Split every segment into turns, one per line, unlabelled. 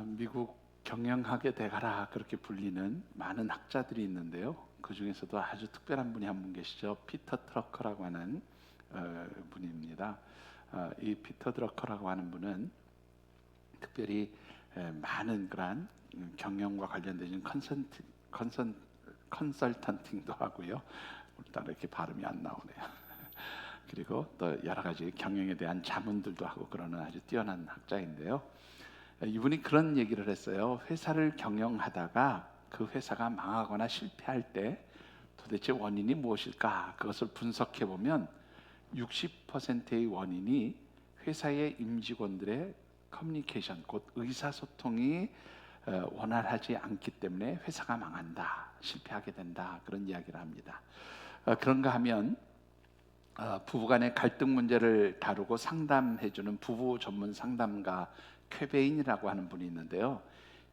미국 경영학의 대가라 그렇게 불리는 많은 학자들이 있는데요. 그 중에서도 아주 특별한 분이 한 분 계시죠. 피터 트러커라고 하는 분입니다. 이 피터 트러커라고 하는 분은 특별히 많은 그러한 경영과 관련된 컨설턴팅도 하고요. 오늘따라 이렇게 발음이 안 나오네요. 그리고 또 여러 가지 경영에 대한 자문들도 하고 그러는 아주 뛰어난 학자인데요. 이분이 그런 얘기를 했어요. 회사를 경영하다가 그 회사가 망하거나 실패할 때 도대체 원인이 무엇일까? 그것을 분석해 보면 60%의 원인이 회사의 임직원들의 커뮤니케이션, 곧 의사소통이 원활하지 않기 때문에 회사가 망한다, 실패하게 된다, 그런 이야기를 합니다. 그런가 하면 부부간의 갈등 문제를 다루고 상담해주는 부부 전문 상담가 쾌베인이라고 하는 분이 있는데요.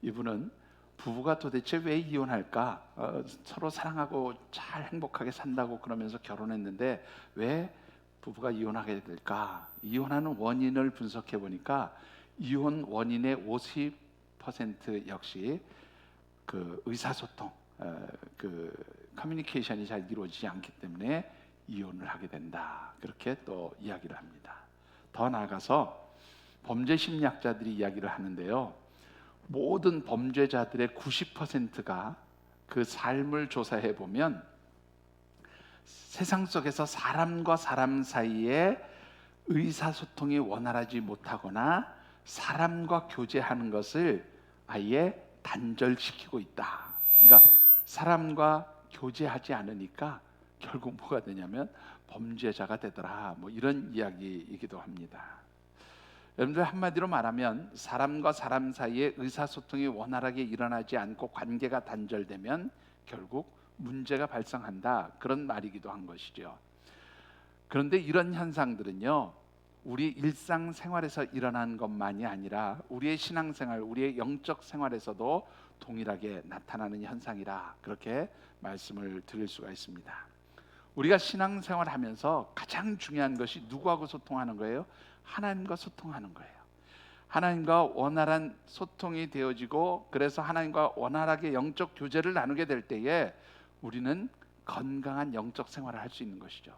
이분은 부부가 도대체 왜 이혼할까? 서로 사랑하고 잘 행복하게 산다고 그러면서 결혼했는데 왜 부부가 이혼하게 될까? 이혼하는 원인을 분석해 보니까 이혼 원인의 50% 역시 그 의사소통, 그 커뮤니케이션이 잘 이루어지지 않기 때문에 이혼을 하게 된다. 그렇게 또 이야기를 합니다. 더 나아가서 범죄 심리학자들이 이야기를 하는데요. 모든 범죄자들의 90%가 그 삶을 조사해 보면 세상 속에서 사람과 사람 사이에 의사소통이 원활하지 못하거나 사람과 교제하는 것을 아예 단절시키고 있다. 그러니까 사람과 교제하지 않으니까 결국 뭐가 되냐면 범죄자가 되더라. 뭐 이런 이야기이기도 합니다. 여러분들 한마디로 말하면 사람과 사람 사이에 의사소통이 원활하게 일어나지 않고 관계가 단절되면 결국 문제가 발생한다. 그런 말이기도 한 것이죠. 그런데 이런 현상들은요, 우리 일상생활에서 일어난 것만이 아니라 우리의 신앙생활, 우리의 영적 생활에서도 동일하게 나타나는 현상이라 그렇게 말씀을 드릴 수가 있습니다. 우리가 신앙생활 하면서 가장 중요한 것이 누구하고 소통하는 거예요? 하나님과 소통하는 거예요. 하나님과 원활한 소통이 되어지고 그래서 하나님과 원활하게 영적 교제를 나누게 될 때에 우리는 건강한 영적 생활을 할 수 있는 것이죠.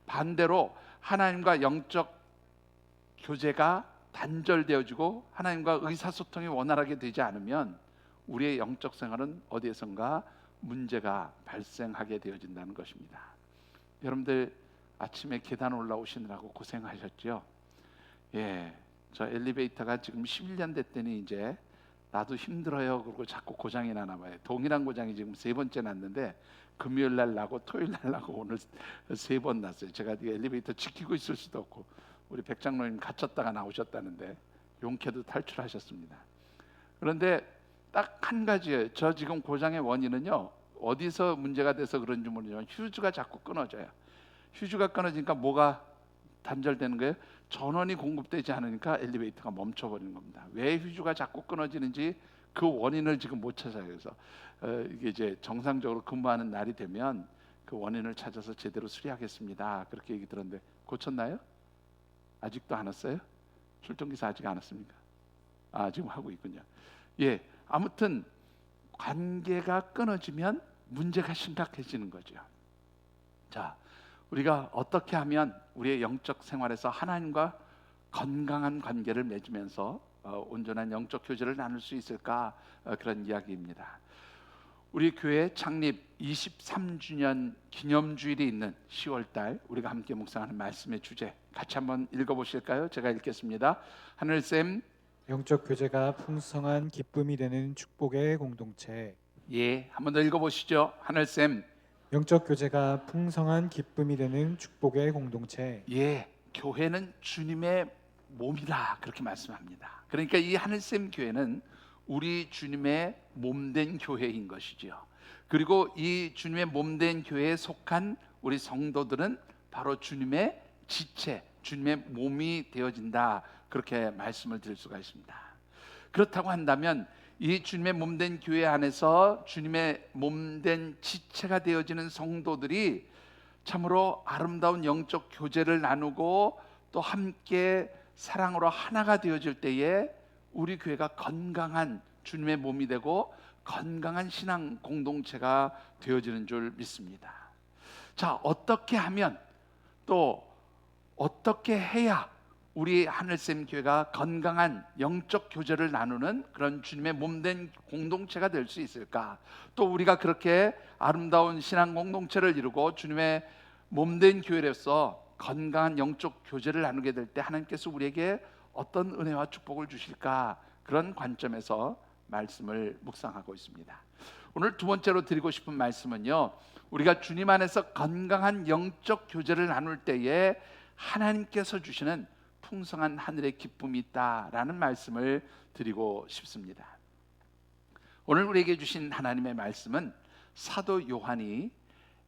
반대로 하나님과 영적 교제가 단절되어지고 하나님과 의사소통이 원활하게 되지 않으면 우리의 영적 생활은 어디에선가 문제가 발생하게 되어진다는 것입니다. 여러분들 아침에 계단 올라오시느라고 고생하셨죠? 저 엘리베이터가 지금 11년 됐더니 이제 나도 힘들어요. 그리고 자꾸 고장이 나나 봐요. 동일한 고장이 지금 3번째 났는데 금요일 날 나고 토요일 날 나고 오늘 3번 났어요. 제가 이 엘리베이터 지키고 있을 수도 없고 우리 백장로님 갇혔다가 나오셨다는데 용케도 탈출하셨습니다. 그런데 딱 한 가지예요. 저 지금 고장의 원인은요, 어디서 문제가 돼서 그런지 모르지만 휴즈가 자꾸 끊어져요. 휴즈가 끊어지니까 뭐가 단절되는 거예요? 전원이 공급되지 않으니까 엘리베이터가 멈춰버리는 겁니다. 왜 휴즈가 자꾸 끊어지는지 그 원인을 지금 못 찾아요. 그래서 이게 이제 정상적으로 근무하는 날이 되면 그 원인을 찾아서 제대로 수리하겠습니다. 그렇게 얘기 들었는데 고쳤나요? 아직도 안 왔어요? 출동기사 아직 안 왔습니까? 지금 하고 있군요. 아무튼 관계가 끊어지면 문제가 심각해지는 거죠. 자, 우리가 어떻게 하면 우리의 영적 생활에서 하나님과 건강한 관계를 맺으면서 온전한 영적 교제를 나눌 수 있을까? 그런 이야기입니다. 우리 교회 창립 23주년 기념주일이 있는 10월달 우리가 함께 묵상하는 말씀의 주제 같이 한번 읽어보실까요? 제가 읽겠습니다. 하늘쌤,
영적 교제가 풍성한 기쁨이 되는 축복의 공동체.
한번 더 읽어보시죠. 하늘쌤,
영적 교제가 풍성한 기쁨이 되는 축복의 공동체.
교회는 주님의 몸이다 그렇게 말씀합니다. 그러니까 이 하늘샘 교회는 우리 주님의 몸된 교회인 것이죠. 그리고 이 주님의 몸된 교회에 속한 우리 성도들은 바로 주님의 지체, 주님의 몸이 되어진다 그렇게 말씀을 드릴 수가 있습니다. 그렇다고 한다면 이 주님의 몸된 교회 안에서 주님의 몸된 지체가 되어지는 성도들이 참으로 아름다운 영적 교제를 나누고 또 함께 사랑으로 하나가 되어질 때에 우리 교회가 건강한 주님의 몸이 되고 건강한 신앙 공동체가 되어지는 줄 믿습니다. 자, 어떻게 하면 또 어떻게 해야 우리 하늘샘 교회가 건강한 영적 교제를 나누는 그런 주님의 몸된 공동체가 될 수 있을까? 또 우리가 그렇게 아름다운 신앙 공동체를 이루고 주님의 몸된 교회로서 건강한 영적 교제를 나누게 될 때 하나님께서 우리에게 어떤 은혜와 축복을 주실까? 그런 관점에서 말씀을 묵상하고 있습니다. 오늘 두 번째로 드리고 싶은 말씀은요, 우리가 주님 안에서 건강한 영적 교제를 나눌 때에 하나님께서 주시는 풍성한 하늘의 기쁨이 있다라는 말씀을 드리고 싶습니다. 오늘 우리에게 주신 하나님의 말씀은 사도 요한이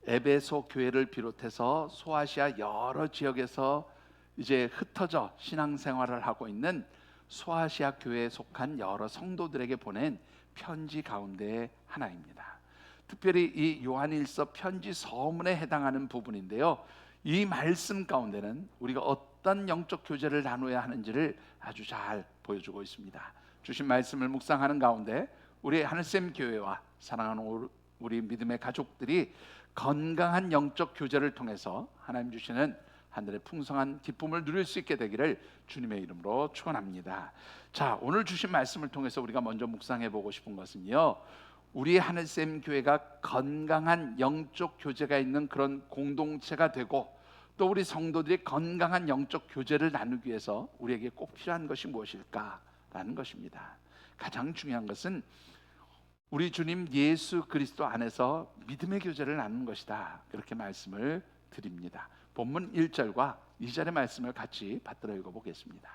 에베소 교회를 비롯해서 소아시아 여러 지역에서 이제 흩어져 신앙생활을 하고 있는 소아시아 교회에 속한 여러 성도들에게 보낸 편지 가운데 하나입니다. 특별히 이 요한일서 편지 서문에 해당하는 부분인데요, 이 말씀 가운데는 우리가 어떤 영적 교제를 나눠야 하는지를 아주 잘 보여주고 있습니다. 주신 말씀을 묵상하는 가운데 우리 하늘샘 교회와 사랑하는 우리 믿음의 가족들이 건강한 영적 교제를 통해서 하나님 주시는 하늘의 풍성한 기쁨을 누릴 수 있게 되기를 주님의 이름으로 축원합니다. 자, 오늘 주신 말씀을 통해서 우리가 먼저 묵상해 보고 싶은 것은요, 우리 하늘샘 교회가 건강한 영적 교제가 있는 그런 공동체가 되고 또 우리 성도들이 건강한 영적 교제를 나누기 위해서 우리에게 꼭 필요한 것이 무엇일까라는 것입니다. 가장 중요한 것은 우리 주님 예수 그리스도 안에서 믿음의 교제를 나누는 것이다, 그렇게 말씀을 드립니다. 본문 1절과 2절의 말씀을 같이 받들어 읽어보겠습니다.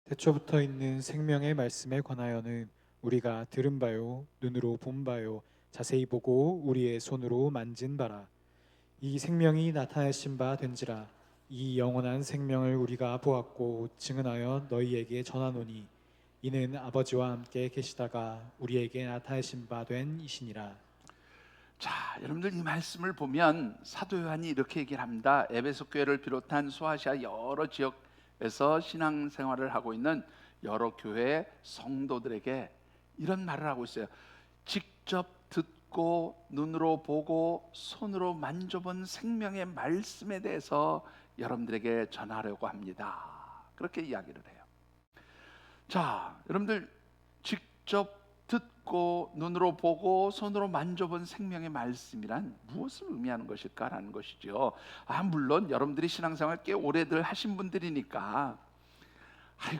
태초부터 있는 생명의 말씀에 관하여는 우리가 들은 바요 눈으로 본 바요 자세히 보고 우리의 손으로 만진 바라. 이 생명이 나타내신 바 된지라. 이 영원한 생명을 우리가 보았고 증언하여 너희에게 전하노니 이는 아버지와 함께 계시다가 우리에게 나타내신 바 된 이시니라.
자, 여러분들 이 말씀을 보면 사도 요한이 이렇게 얘기를 합니다. 에베소 교회를 비롯한 소아시아 여러 지역에서 신앙생활을 하고 있는 여러 교회 성도들에게 이런 말을 하고 있어요. 직접 듣고 눈으로 보고 손으로 만져본 생명의 말씀에 대해서 여러분들에게 전하려고 합니다. 그렇게 이야기를 해요. 자, 여러분들 직접 듣고 눈으로 보고 손으로 만져본 생명의 말씀이란 무엇을 의미하는 것일까라는 것이죠. 물론 여러분들이 신앙생활 꽤 오래들 하신 분들이니까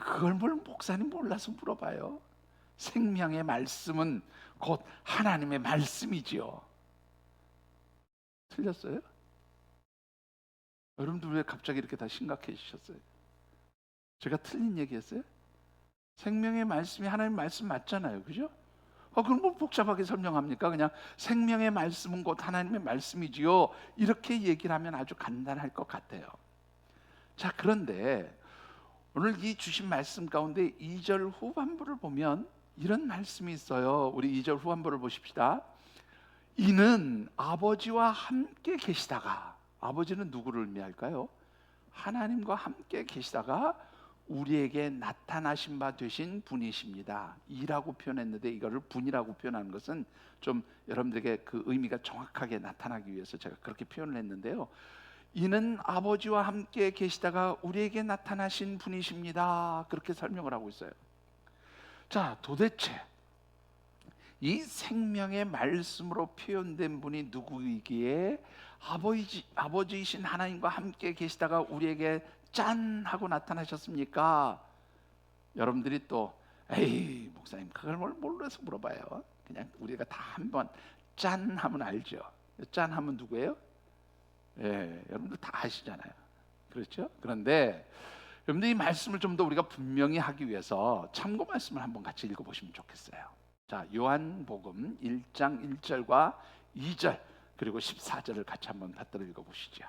그걸 뭘 목사님 몰라서 물어봐요. 생명의 말씀은 곧 하나님의 말씀이지요. 틀렸어요? 여러분들 왜 갑자기 이렇게 다 심각해지셨어요? 제가 틀린 얘기했어요? 생명의 말씀이 하나님의 말씀 맞잖아요, 그죠? 그럼 뭐 복잡하게 설명합니까? 그냥 생명의 말씀은 곧 하나님의 말씀이지요, 이렇게 얘기를 하면 아주 간단할 것 같아요. 자, 그런데 오늘 이 주신 말씀 가운데 2절 후반부를 보면 이런 말씀이 있어요. 우리 2절 후반부를 보십시다. 이는 아버지와 함께 계시다가, 아버지는 누구를 의미할까요? 하나님과 함께 계시다가 우리에게 나타나신 바 되신 분이십니다. 이라고 표현했는데 이거를 분이라고 표현하는 것은 좀 여러분들에게 그 의미가 정확하게 나타나기 위해서 제가 그렇게 표현을 했는데요. 이는 아버지와 함께 계시다가 우리에게 나타나신 분이십니다. 그렇게 설명을 하고 있어요. 자, 도대체 이 생명의 말씀으로 표현된 분이 누구이기에 아버지이신 하나님과 함께 계시다가 우리에게 짠 하고 나타나셨습니까? 여러분들이 또 에이 목사님 그걸 뭘 몰라서 물어봐요. 그냥 우리가 다 한번 짠 하면 알죠. 짠 하면 누구예요? 예, 여러분들 다 아시잖아요. 그렇죠? 그런데 여러분들 이 말씀을 좀 더 우리가 분명히 하기 위해서 참고 말씀을 한번 같이 읽어보시면 좋겠어요. 자, 요한복음 1장 1절과 2절 그리고 14절을 같이 한번 받들어 읽어보시죠.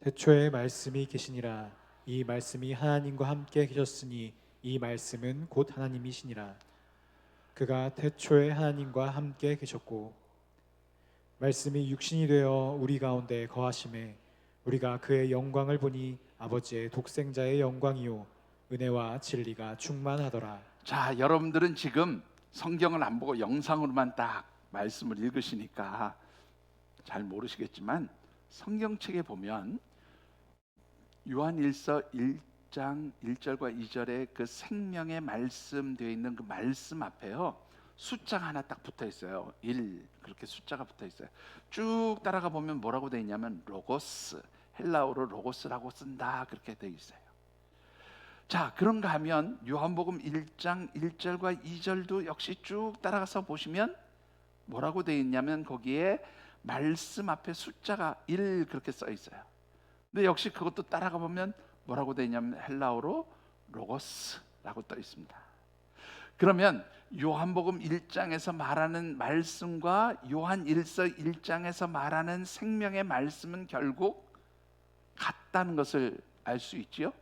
태초에 말씀이 계시니라. 이 말씀이 하나님과 함께 계셨으니 이 말씀은 곧 하나님이시니라. 그가 태초에 하나님과 함께 계셨고 말씀이 육신이 되어 우리 가운데 거하심에 우리가 그의 영광을 보니 아버지의 독생자의 영광이요 은혜와 진리가 충만하더라.
자, 여러분들은 지금 성경을 안 보고 영상으로만 딱 말씀을 읽으시니까 잘 모르시겠지만 성경책에 보면 요한일서 1장 1절과 2절에 그 생명의 말씀 되어 있는 그 말씀 앞에요, 숫자가 하나 딱 붙어 있어요. 1, 그렇게 숫자가 붙어 있어요. 쭉 따라가 보면 뭐라고 되어 있냐면 로고스, 헬라어로 로고스라고 쓴다, 그렇게 되어 있어요. 자, 그런가 하면 요한복음 1장 1절과 2절도 역시 쭉 따라가서 보시면 뭐라고 되어 있냐면 거기에 말씀 앞에 숫자가 1 그렇게 써 있어요. 근데 역시 그것도 따라가 보면 뭐라고 되어 있냐면 헬라어로 로고스라고 떠 있습니다. 그러면 요한복음 1장에서 말하는 말씀과 요한 1서 1장에서 말하는 생명의 말씀은 결국 같다는 것을 알 수 있지요.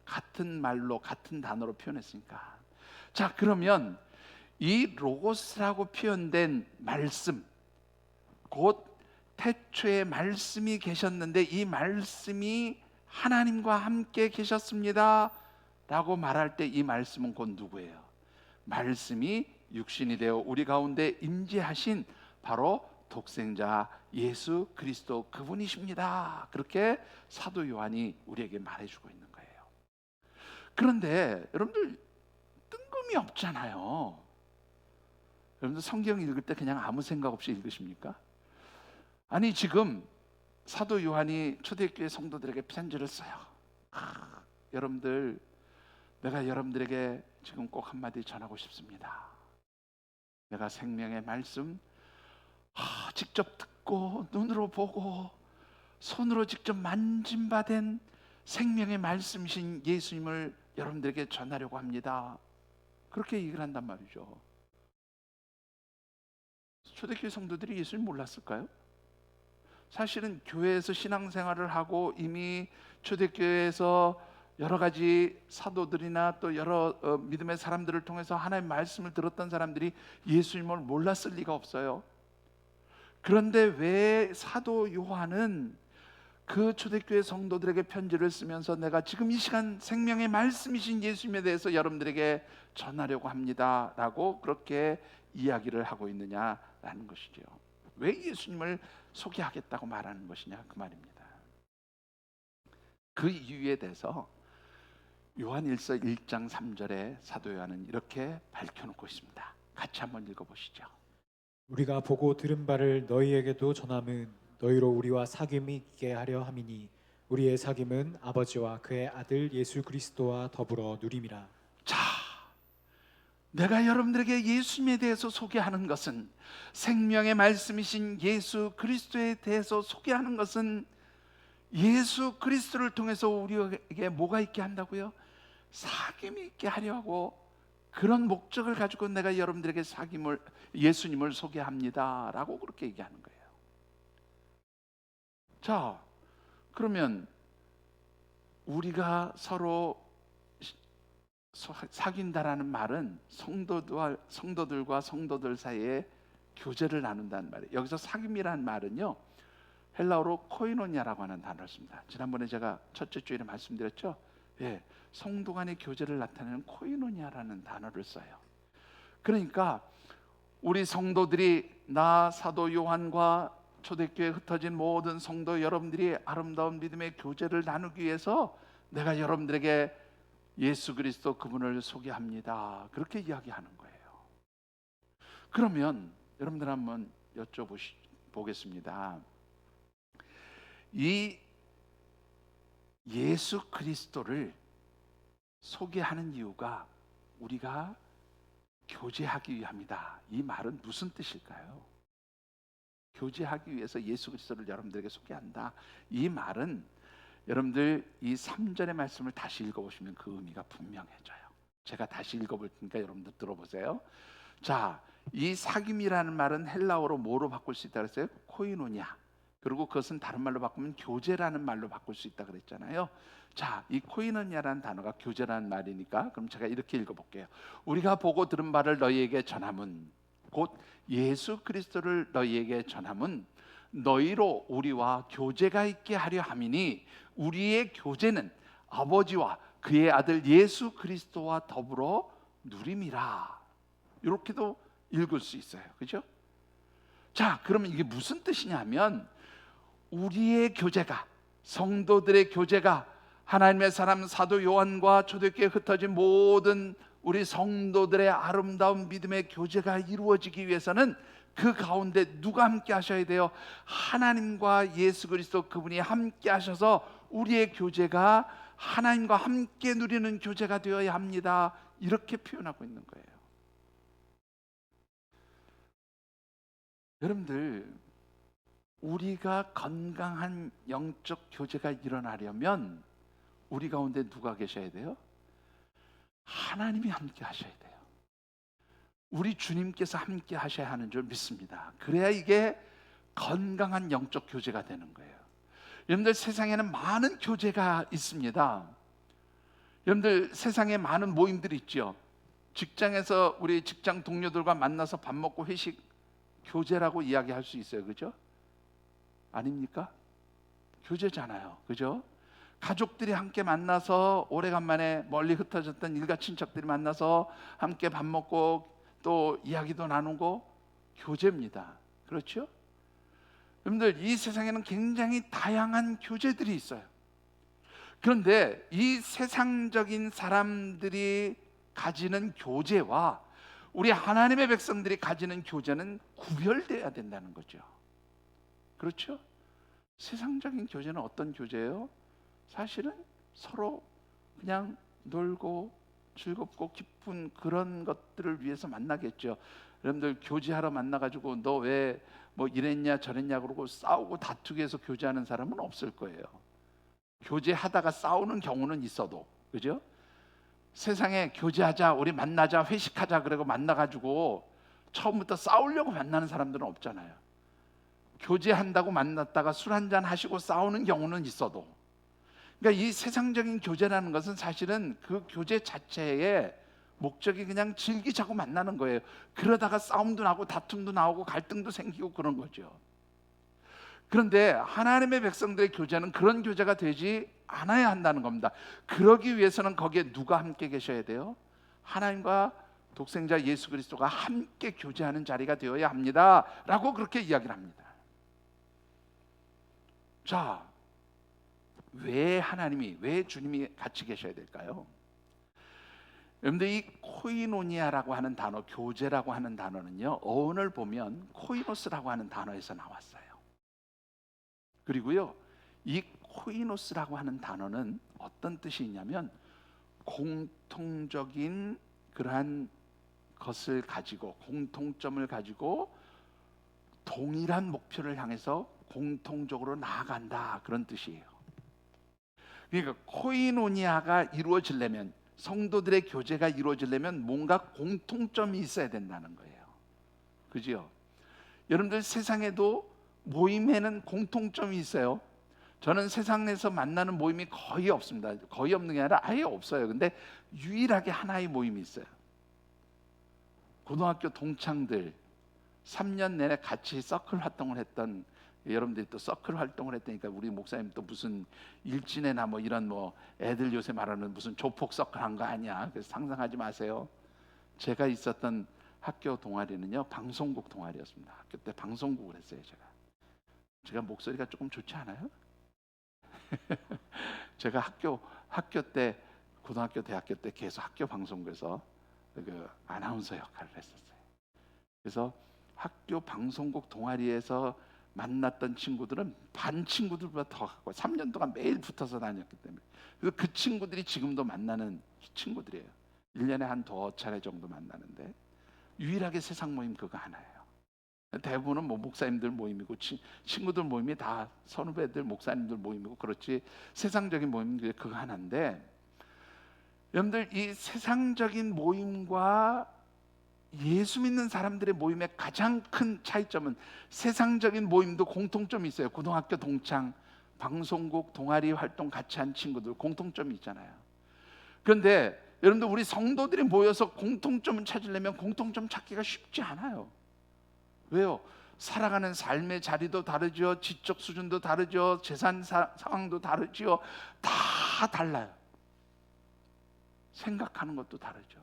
같은 말로 같은 단어로 표현했으니까. 자, 그러면 이 로고스라고 표현된 말씀, 곧 태초에 말씀이 계셨는데 이 말씀이 하나님과 함께 계셨습니다 라고 말할 때 이 말씀은 곧 누구예요? 말씀이 육신이 되어 우리 가운데 임재하신 바로 독생자 예수 그리스도 그분이십니다. 그렇게 사도 요한이 우리에게 말해주고 있는 거예요. 그런데 여러분들 뜬금이 없잖아요. 여러분들 성경 읽을 때 그냥 아무 생각 없이 읽으십니까? 아니, 지금 사도 요한이 초대교회 성도들에게 편지를 써요. 여러분들, 내가 여러분들에게 지금 꼭 한마디 전하고 싶습니다. 내가 생명의 말씀 직접 듣고 눈으로 보고 손으로 직접 만진 바 된 생명의 말씀이신 예수님을 여러분들에게 전하려고 합니다. 그렇게 얘기를 한단 말이죠. 초대교회 성도들이 예수님 몰랐을까요? 사실은 교회에서 신앙생활을 하고 이미 초대교회에서 여러 가지 사도들이나 또 여러 믿음의 사람들을 통해서 하나님의 말씀을 들었던 사람들이 예수님을 몰랐을 리가 없어요. 그런데 왜 사도 요한은 그 초대교회 성도들에게 편지를 쓰면서 내가 지금 이 시간 생명의 말씀이신 예수님에 대해서 여러분들에게 전하려고 합니다 라고 그렇게 이야기를 하고 있느냐라는 것이죠. 왜 예수님을 소개하겠다고 말하는 것이냐, 그 말입니다. 그 이유에 대해서 요한일서 1장 3절에 사도 요한은 이렇게 밝혀놓고 있습니다. 같이 한번 읽어보시죠.
우리가 보고 들은 바를 너희에게도 전함은 너희로 우리와 사귐이 있게 하려 함이니 우리의 사귐은 아버지와 그의 아들 예수 그리스도와 더불어 누림이라.
자, 내가 여러분들에게 예수님에 대해서 소개하는 것은, 생명의 말씀이신 예수 그리스도에 대해서 소개하는 것은 예수 그리스도를 통해서 우리에게 뭐가 있게 한다고요? 사귐이 있게 하려 하고, 그런 목적을 가지고 내가 여러분들에게 예수님을 소개합니다 라고 그렇게 얘기하는 거예요. 자, 그러면 우리가 서로 사귄다라는 말은 성도들과 성도들 사이에 교제를 나눈다는 말이에요. 여기서 사귐이라는 말은요, 헬라어로 코이노니아라고 하는 단어를 씁니다. 지난번에 제가 첫째 주일에 말씀드렸죠. 예, 성도 간의 교제를 나타내는 코이노니아라는 단어를 써요. 그러니까 우리 성도들이, 나 사도 요한과 초대교회에 흩어진 모든 성도 여러분들이 아름다운 믿음의 교제를 나누기 위해서 내가 여러분들에게 예수 그리스도 그분을 소개합니다, 그렇게 이야기하는 거예요. 그러면 여러분들 한번 여쭤보겠습니다. 이 예수 그리스도를 소개하는 이유가 우리가 교제하기 위함이다, 이 말은 무슨 뜻일까요? 교제하기 위해서 예수 그리스도를 여러분들에게 소개한다, 이 말은 여러분들 이 3절의 말씀을 다시 읽어보시면 그 의미가 분명해져요. 제가 다시 읽어볼 테니까 여러분들 들어보세요. 자, 이 사귐이라는 말은 헬라어로 뭐로 바꿀 수 있다 그랬어요? 코이노니아. 그리고 그것은 다른 말로 바꾸면 교제라는 말로 바꿀 수 있다 그랬잖아요. 자, 이 코이노니아라는 단어가 교제라는 말이니까 그럼 제가 이렇게 읽어볼게요. 우리가 보고 들은 바를 너희에게 전함은, 곧 예수 그리스도를 너희에게 전함은 너희로 우리와 교제가 있게 하려 함이니 우리의 교제는 아버지와 그의 아들 예수 그리스도와 더불어 누림이라. 이렇게도 읽을 수 있어요. 그죠? 자, 그러면 이게 무슨 뜻이냐면 우리의 교제가, 성도들의 교제가, 하나님의 사람 사도 요한과 초대교회에 흩어진 모든 우리 성도들의 아름다운 믿음의 교제가 이루어지기 위해서는 그 가운데 누가 함께 하셔야 돼요? 하나님과 예수 그리스도 그분이 함께 하셔서 우리의 교제가 하나님과 함께 누리는 교제가 되어야 합니다. 이렇게 표현하고 있는 거예요. 여러분들, 우리가 건강한 영적 교제가 일어나려면 우리 가운데 누가 계셔야 돼요? 하나님이 함께 하셔야 돼요. 우리 주님께서 함께 하셔야 하는 줄 믿습니다. 그래야 이게 건강한 영적 교제가 되는 거예요. 여러분들, 세상에는 많은 교제가 있습니다. 여러분들, 세상에 많은 모임들이 있죠. 직장에서 우리 직장 동료들과 만나서 밥 먹고 회식, 교제라고 이야기할 수 있어요. 그죠? 아닙니까? 교제잖아요. 그죠? 가족들이 함께 만나서 오래간만에 멀리 흩어졌던 일가 친척들이 만나서 함께 밥 먹고 또 이야기도 나누고 교제입니다. 그렇죠? 여러분들, 이 세상에는 굉장히 다양한 교제들이 있어요. 그런데 이 세상적인 사람들이 가지는 교제와 우리 하나님의 백성들이 가지는 교제는 구별되어야 된다는 거죠. 그렇죠? 세상적인 교제는 어떤 교제예요? 사실은 서로 그냥 놀고 즐겁고 기쁜 그런 것들을 위해서 만나겠죠. 여러분들, 교제하러 만나가지고 너 왜 뭐 이랬냐 저랬냐 그러고 싸우고 다투기 해서 교제하는 사람은 없을 거예요. 교제하다가 싸우는 경우는 있어도, 그죠? 세상에 교제하자, 우리 만나자, 회식하자 그러고 만나가지고 처음부터 싸우려고 만나는 사람들은 없잖아요. 교제한다고 만났다가 술 한잔 하시고 싸우는 경우는 있어도, 그러니까 이 세상적인 교제라는 것은 사실은 그 교제 자체의 목적이 그냥 즐기자고 만나는 거예요. 그러다가 싸움도 나고 다툼도 나오고 갈등도 생기고 그런 거죠. 그런데 하나님의 백성들의 교제는 그런 교제가 되지 않아야 한다는 겁니다. 그러기 위해서는 거기에 누가 함께 계셔야 돼요? 하나님과 독생자 예수 그리스도가 함께 교제하는 자리가 되어야 합니다 라고 그렇게 이야기를 합니다. 자, 왜 하나님이, 왜 주님이 같이 계셔야 될까요? 여러분들, 이 코이노니아라고 하는 단어, 교제라고 하는 단어는요, 어원을 보면 코이노스라고 하는 단어에서 나왔어요. 그리고요, 이 코이노스라고 하는 단어는 어떤 뜻이 있냐면 공통적인 그러한 것을 가지고, 공통점을 가지고 동일한 목표를 향해서 공통적으로 나아간다, 그런 뜻이에요. 그러니까 코이노니아가 이루어지려면, 성도들의 교제가 이루어지려면 뭔가 공통점이 있어야 된다는 거예요. 그죠? 여러분들, 세상에도 모임에는 공통점이 있어요. 저는 세상에서 만나는 모임이 거의 없습니다. 거의 없는 게 아니라 아예 없어요. 근데 유일하게 하나의 모임이 있어요. 고등학교 동창들 3년 내내 같이 서클 활동을 했던, 여러분들이 또 서클 활동을 했다니까 우리 목사님 또 무슨 일진회나 뭐 이런 뭐 애들 요새 말하는 무슨 조폭 서클 한 거 아니야. 그래서 상상하지 마세요. 제가 있었던 학교 동아리는요, 방송국 동아리였습니다. 학교 때 방송국을 했어요. 제가 목소리가 조금 좋지 않아요? 제가 학교 때, 고등학교 대학교 때 계속 학교 방송국에서 그 아나운서 역할을 했었어요. 그래서 학교 방송국 동아리에서 만났던 친구들은 반 친구들보다 더 갖고 3년 동안 매일 붙어서 다녔기 때문에, 그래서 그 친구들이 지금도 만나는 친구들이에요. 1년에 한 2차례 정도 만나는데 유일하게 세상 모임 그거 하나예요. 대부분은 뭐 목사님들 모임이고 친구들 모임이 다 선후배들 목사님들 모임이고 그렇지, 세상적인 모임은 그거 하나인데, 여러분들, 이 세상적인 모임과 예수 믿는 사람들의 모임의 가장 큰 차이점은, 세상적인 모임도 공통점이 있어요. 고등학교 동창, 방송국 동아리 활동 같이 한 친구들 공통점이 있잖아요. 그런데 여러분들, 우리 성도들이 모여서 공통점을 찾으려면 공통점 찾기가 쉽지 않아요. 왜요? 살아가는 삶의 자리도 다르죠. 지적 수준도 다르죠. 재산 상황도 다르죠. 다 달라요. 생각하는 것도 다르죠.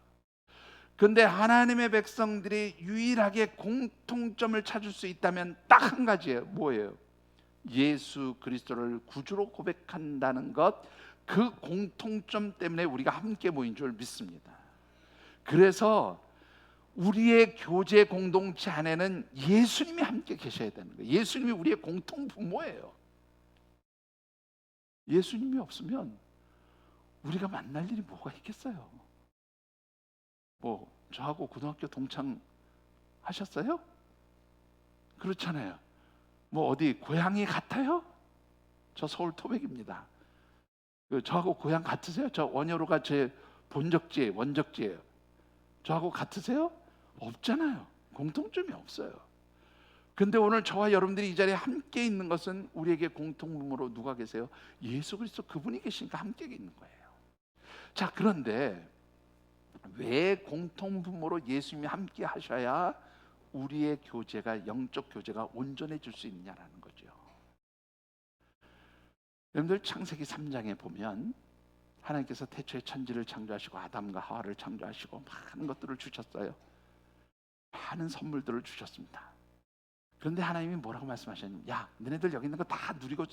그런데 하나님의 백성들이 유일하게 공통점을 찾을 수 있다면 딱 한 가지예요. 뭐예요? 예수 그리스도를 구주로 고백한다는 것, 그 공통점 때문에 우리가 함께 모인 줄 믿습니다. 그래서 우리의 교제 공동체 안에는 예수님이 함께 계셔야 되는 거예요. 예수님이 우리의 공통 부모예요. 예수님이 없으면 우리가 만날 일이 뭐가 있겠어요? 뭐 저하고 고등학교 동창 하셨어요? 그렇잖아요. 뭐 어디 고향이 같아요? 저 서울 토백입니다. 저하고 고향 같으세요? 저 원효로가 제 본적지예요, 원적지예요. 저하고 같으세요? 없잖아요. 공통점이 없어요. 근데 오늘 저와 여러분들이 이 자리에 함께 있는 것은 우리에게 공통부모로 누가 계세요? 예수 그리스도, 그분이 계시니까 함께 있는 거예요. 자, 그런데 왜 공통부모로 예수님이 함께 하셔야 우리의 교제가, 영적 교제가 온전해질 수 있냐라는 거죠. 여러분들 창세기 3장에 보면 하나님께서 태초에 천지를 창조하시고 아담과 하와를 창조하시고 많은 것들을 주셨어요. 많은 선물들을 주셨습니다. 그런데 하나님이 뭐라고 말씀하셨냐면, 야, 너네들 여기 있는 거 다 누리고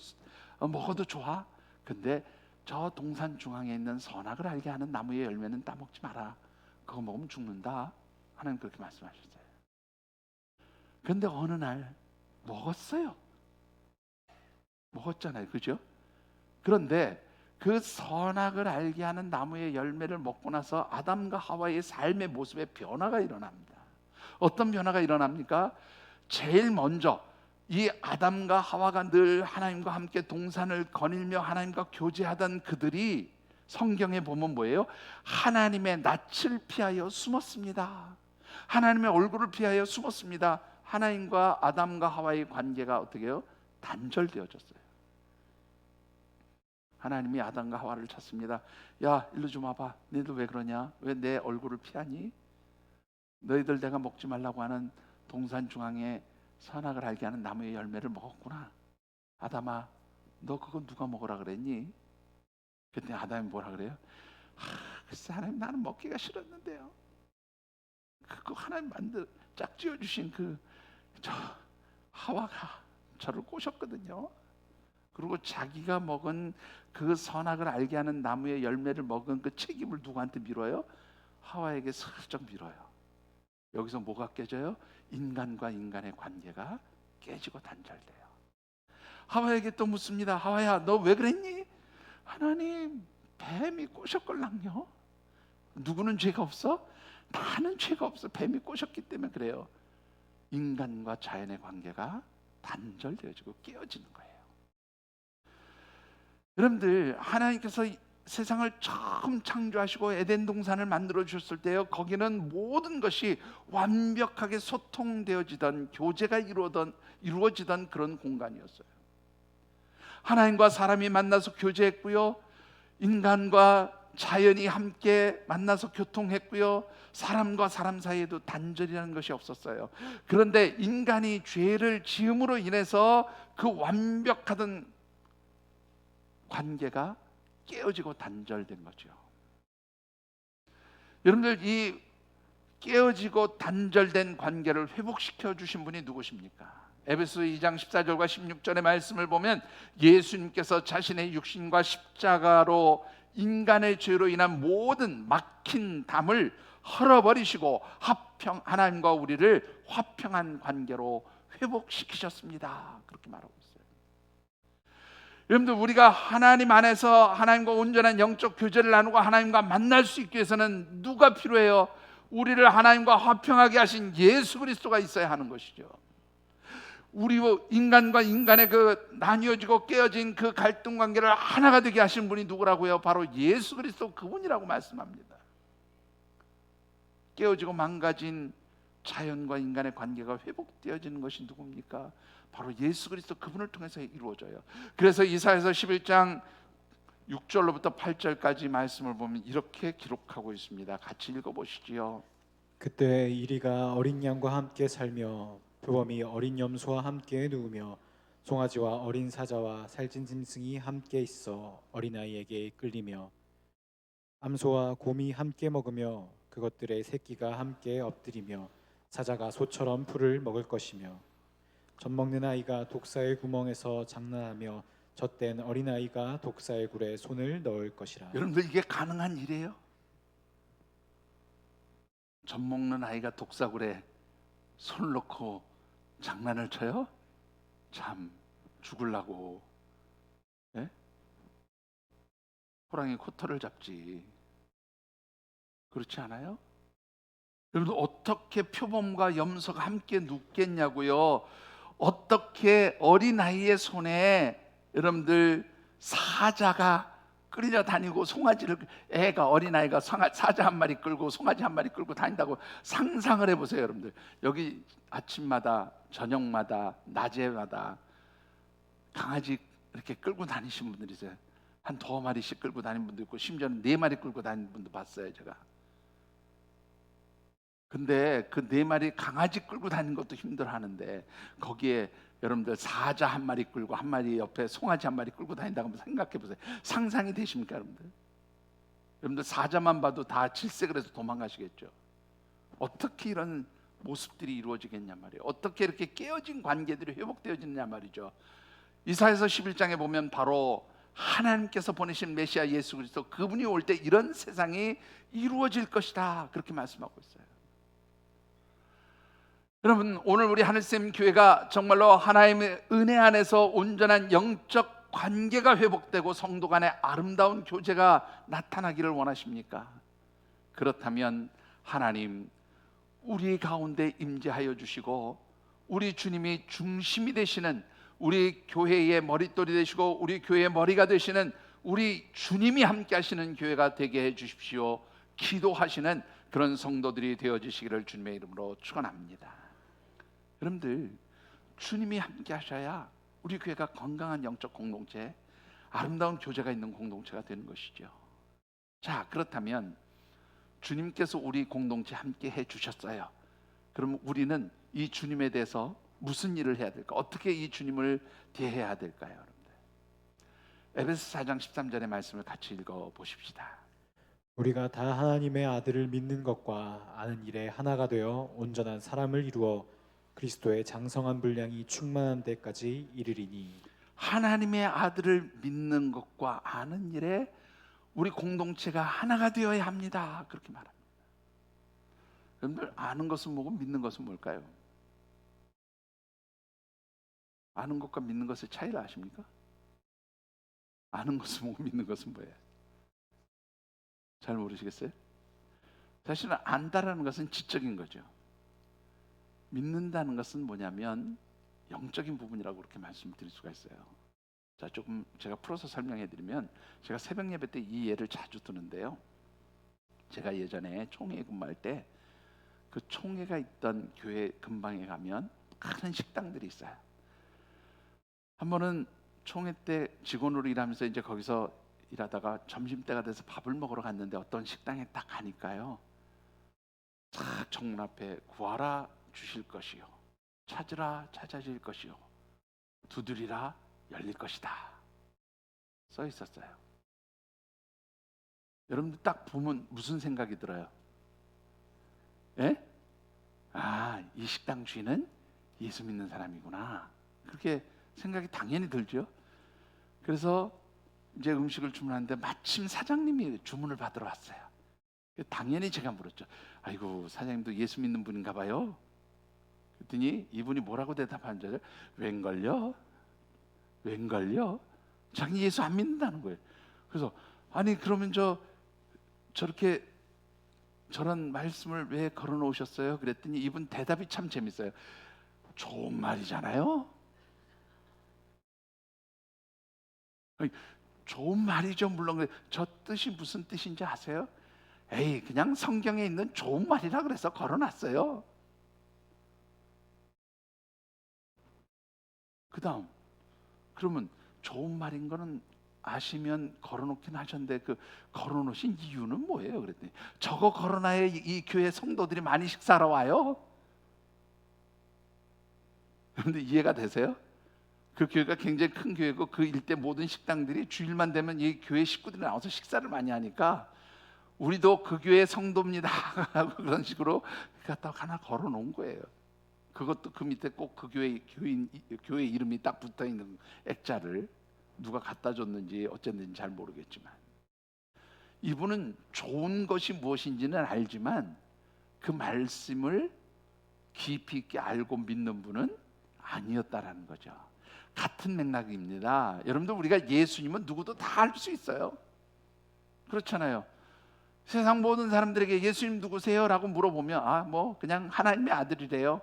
먹어도 좋아. 근데 저 동산 중앙에 있는 선악을 알게 하는 나무의 열매는 따먹지 마라. 그거 먹으면 죽는다. 하나님 그렇게 말씀하셨어요. 그런데 어느 날 먹었어요. 먹었잖아요, 그죠? 그런데 그 선악을 알게 하는 나무의 열매를 먹고 나서 아담과 하와의 삶의 모습에 변화가 일어납니다. 어떤 변화가 일어납니까? 제일 먼저 이 아담과 하와가 늘 하나님과 함께 동산을 거닐며 하나님과 교제하던 그들이 성경에 보면 뭐예요? 하나님의 낯을 피하여 숨었습니다. 하나님의 얼굴을 피하여 숨었습니다. 하나님과 아담과 하와의 관계가 어떻게 해요? 단절되어졌어요. 하나님이 아담과 하와를 찾습니다. 야, 일로 좀 와봐. 너희들 왜 그러냐? 왜 내 얼굴을 피하니? 너희들 내가 먹지 말라고 하는 동산 중앙에 선악을 알게 하는 나무의 열매를 먹었구나. 아담아, 너 그거 누가 먹으라 그랬니? 그때 아담이 뭐라 그래요? 글쎄 하나님, 나는 먹기가 싫었는데요. 그거 하나님 짝지어 주신 저 하와가 저를 꼬셨거든요. 그리고 자기가 먹은 그 선악을 알게 하는 나무의 열매를 먹은 그 책임을 누구한테 밀어요? 하와에게 슬쩍 밀어요. 여기서 뭐가 깨져요? 인간과 인간의 관계가 깨지고 단절돼요. 하와에게 또 묻습니다. 하와야, 너 왜 그랬니? 하나님, 뱀이 꼬셨걸랑요. 누구는 죄가 없어? 나는 죄가 없어. 뱀이 꼬셨기 때문에 그래요. 인간과 자연의 관계가 단절되어지고 깨어지는 거예요. 여러분들, 하나님께서 세상을 처음 창조하시고 에덴 동산을 만들어 주셨을 때요, 거기는 모든 것이 완벽하게 소통되어지던, 교제가 이루어지던 그런 공간이었어요. 하나님과 사람이 만나서 교제했고요, 인간과 자연이 함께 만나서 교통했고요, 사람과 사람 사이에도 단절이라는 것이 없었어요. 그런데 인간이 죄를 지음으로 인해서 그 완벽하던 관계가 깨어지고 단절된 거죠. 여러분들, 이 깨어지고 단절된 관계를 회복시켜 주신 분이 누구십니까? 에베소 2장 14절과 16절의 말씀을 보면 예수님께서 자신의 육신과 십자가로 인간의 죄로 인한 모든 막힌 담을 헐어버리시고 하나님과 우리를 화평한 관계로 회복시키셨습니다. 그렇게 말하고 있어요. 여러분들, 우리가 하나님 안에서 하나님과 온전한 영적 교제를 나누고 하나님과 만날 수 있기 위해서는 누가 필요해요? 우리를 하나님과 화평하게 하신 예수 그리스도가 있어야 하는 것이죠. 우리 인간과 인간의 그 나뉘어지고 깨어진 그 갈등 관계를 하나가 되게 하신 분이 누구라고요? 바로 예수 그리스도, 그분이라고 말씀합니다. 깨어지고 망가진 자연과 인간의 관계가 회복되어지는 것이 누굽니까? 바로 예수 그리스도, 그분을 통해서 이루어져요. 그래서 이사야서 11장 6절로부터 8절까지 말씀을 보면 이렇게 기록하고 있습니다. 같이 읽어보시지요.
그때 이리가 어린 양과 함께 살며 표범이 어린 염소와 함께 누우며 송아지와 어린 사자와 살찐 짐승이 함께 있어 어린아이에게 끌리며 암소와 곰이 함께 먹으며 그것들의 새끼가 함께 엎드리며 사자가 소처럼 풀을 먹을 것이며 젖 먹는 아이가 독사의 구멍에서 장난하며 젖된 어린아이가 독사의 굴에 손을 넣을 것이라.
여러분들 이게 가능한 일이에요? 젖 먹는 아이가 독사굴에 손을 넣고 장난을 쳐요? 참 죽을라고. 예? 호랑이 코털을 잡지. 그렇지 않아요? 여러분 어떻게 표범과 염소가 함께 눕겠냐고요? 어떻게 어린아이의 손에 여러분들 사자가 끌려 다니고 송아지를, 애가 어린아이가 사자 한 마리 끌고 송아지 한 마리 끌고 다닌다고 상상을 해보세요. 여러분들 여기 아침마다 저녁마다 낮에마다 강아지 이렇게 끌고 다니신 분들이 있어요. 한 두 마리씩 끌고 다니는 분도 있고 심지어는 네 마리 끌고 다니는 분도 봤어요 제가. 근데 그 네 마리 강아지 끌고 다니는 것도 힘들어하는데 거기에 여러분들 사자 한 마리 끌고 한 마리 옆에 송아지 한 마리 끌고 다닌다고 한번 생각해 보세요. 상상이 되십니까 여러분들? 여러분들 사자만 봐도 다 질색을 해서 도망가시겠죠. 어떻게 이런 모습들이 이루어지겠냐 말이에요. 어떻게 이렇게 깨어진 관계들이 회복되어지느냐 말이죠. 이사야서 11장에 보면 바로 하나님께서 보내신 메시아 예수 그리스도, 그분이 올 때 이런 세상이 이루어질 것이다 그렇게 말씀하고 있어요. 여러분 오늘 우리 하늘샘 교회가 정말로 하나님의 은혜 안에서 온전한 영적 관계가 회복되고 성도 간의 아름다운 교제가 나타나기를 원하십니까? 그렇다면 하나님 우리 가운데 임재하여 주시고 우리 주님이 중심이 되시는, 우리 교회의 머릿돌이 되시고 우리 교회의 머리가 되시는 우리 주님이 함께 하시는 교회가 되게 해 주십시오. 기도하시는 그런 성도들이 되어주시기를 주님의 이름으로 축원합니다. 여러분들 주님이 함께 하셔야 우리 교회가 건강한 영적 공동체, 아름다운 교제가 있는 공동체가 되는 것이죠. 자, 그렇다면 주님께서 우리 공동체 함께 해 주셨어요. 그럼 우리는 이 주님에 대해서 무슨 일을 해야 될까? 어떻게 이 주님을 대해야 될까요? 여러분들 에베소 4장 13절의 말씀을 같이 읽어 보십시다.
우리가 다 하나님의 아들을 믿는 것과 아는 일에 하나가 되어 온전한 사람을 이루어 그리스도의 장성한 분량이 충만한 데까지 이르리니.
하나님의 아들을 믿는 것과 아는 일에 우리 공동체가 하나가 되어야 합니다. 그렇게 말합니다. 여러분들 아는 것은 뭐고 믿는 것은 뭘까요? 아는 것과 믿는 것의 차이를 아십니까? 아는 것은 뭐고 믿는 것은 뭐예요? 잘 모르시겠어요? 사실은 안다라는 것은 지적인 거죠. 믿는다는 것은 뭐냐면 영적인 부분이라고 그렇게 말씀드릴 수가 있어요. 자, 조금 제가 풀어서 설명해 드리면, 제가 새벽 예배 때 이 예를 자주 드는데요. 제가 예전에 총회 근무할 때 그 총회가 있던 교회 근방에 가면 큰 식당들이 있어요. 한 번은 총회 때 직원으로 일하면서 이제 거기서 일하다가 점심때가 돼서 밥을 먹으러 갔는데 어떤 식당에 딱 가니까요, 딱 정문 앞에 구하라 주실 것이요, 찾으라 찾아질 것이요, 두드리라 열릴 것이다 써 있었어요. 여러분들 딱 보면 무슨 생각이 들어요? 예? 아, 이 식당 주인은 예수 믿는 사람이구나, 그렇게 생각이 당연히 들죠. 그래서 이제 음식을 주문하는데 마침 사장님이 주문을 받으러 왔어요. 당연히 제가 물었죠. 아이고, 사장님도 예수 믿는 분인가 봐요. 그랬더니 이분이 뭐라고 대답하는 줄 알아요? 웬걸요? 웬걸요? 자기 예수 안 믿는다는 거예요. 그래서 아니 그러면 저렇게 저런 말씀을 왜 걸어 놓으셨어요? 그랬더니 이분 대답이 참 재밌어요. 좋은 말이잖아요. 아니, 좋은 말이죠. 물론 저 뜻이 무슨 뜻인지 아세요? 에이, 그냥 성경에 있는 좋은 말이라 그래서 걸어놨어요. 그 다음, 그러면 좋은 말인 거는 아시면 걸어놓긴 하셨는데 그 걸어놓으신 이유는 뭐예요? 그랬더니 저거 걸어놔야 이 교회 성도들이 많이 식사하러 와요. 그런데 이해가 되세요? 그 교회가 굉장히 큰 교회고 그 일대 모든 식당들이 주일만 되면 이 교회 식구들이 나와서 식사를 많이 하니까 우리도 그 교회 성도입니다 하고 그런 식으로 갖다 하나 걸어 놓은 거예요. 그것도 그 밑에 꼭 그 교회 이름이 딱 붙어 있는 액자를 누가 갖다 줬는지 어쨌는지 잘 모르겠지만, 이분은 좋은 것이 무엇인지는 알지만 그 말씀을 깊이 있게 알고 믿는 분은 아니었다라는 거죠. 같은 맥락입니다. 여러분들, 우리가 예수님은 누구도 다 알 수 있어요. 그렇잖아요. 세상 모든 사람들에게 예수님 누구세요? 라고 물어보면 뭐 그냥 하나님의 아들이래요.